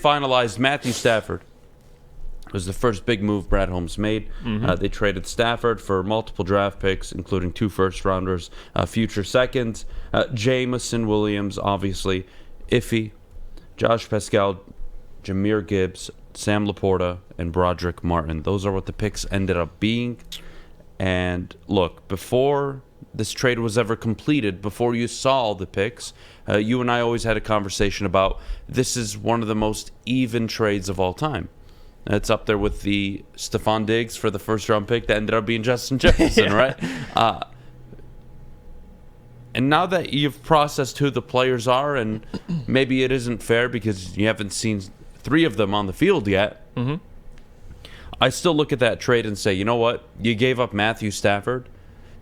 finalized. Matthew Stafford was the first big move Brad Holmes made. They traded Stafford for multiple draft picks, including 2 first-rounders, future seconds. Jameson Williams, obviously. Iffy, Josh Pascal, Jahmyr Gibbs, Sam Laporta, and Broderick Martin. Those are what the picks ended up being. And look, before this trade was ever completed, before you saw all the picks, you and I always had a conversation about this is one of the most even trades of all time. It's up there with the Stephon Diggs for the first-round pick that ended up being Justin Jefferson, right? And now that you've processed who the players are, and maybe it isn't fair because you haven't seen 3 of them on the field yet, I still look at that trade and say, you know what? You gave up Matthew Stafford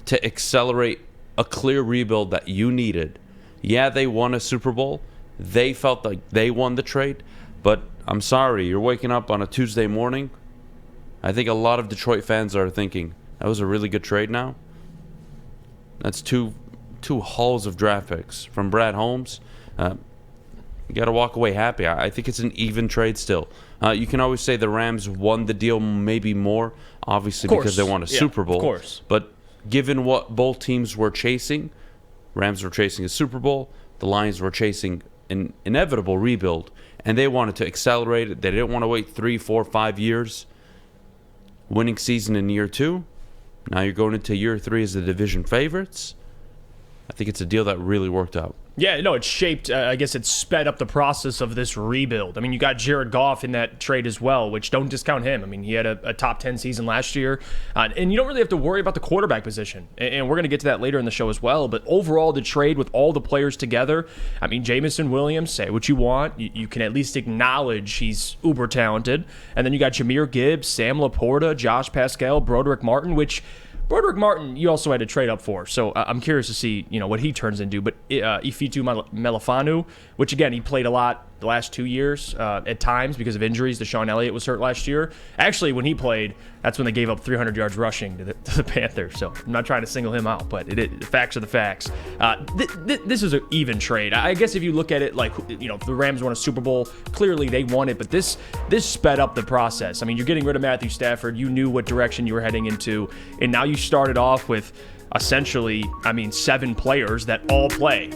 to accelerate a clear rebuild that you needed. Yeah, they won a Super Bowl. They felt like they won the trade. But I'm sorry, you're waking up on a Tuesday morning. I think a lot of Detroit fans are thinking, that was a really good trade now. That's two hauls of draft picks from Brad Holmes. You got to walk away happy. I think it's an even trade still. You can always say the Rams won the deal maybe more, obviously because they won a Super Bowl. Of course. But given what both teams were chasing, Rams were chasing a Super Bowl, the Lions were chasing an inevitable rebuild, and they wanted to accelerate it. They didn't want to wait 3, 4, 5 years. Winning season in year 2. Now you're going into year 3 as the division favorites. I think it's a deal that really worked out. Yeah, no, it's shaped, I guess it sped up the process of this rebuild. I mean, you got Jared Goff in that trade as well, which don't discount him. I mean, he had a top 10 season last year. And you don't really have to worry about the quarterback position. And we're going to get to that later in the show as well. But overall, the trade with all the players together, I mean, Jameson Williams, say what you want. You can at least acknowledge he's uber talented. And then you got Jahmyr Gibbs, Sam Laporta, Josh Pascal, Broderick Martin, which Broderick Martin, you also had to trade up for, so I'm curious to see what he turns into. But Ifitu Melifanu, which again he played a lot the last 2 years at times because of injuries. Deshaun Elliott was hurt last year. Actually, when he played, that's when they gave up 300 yards rushing to the Panthers. So I'm not trying to single him out, but the facts are the facts. This is an even trade. I guess if you look at it like if the Rams won a Super Bowl, clearly they won it, but this sped up the process. I mean, you're getting rid of Matthew Stafford. You knew what direction you were heading into, and now you started off with essentially, 7 players that all play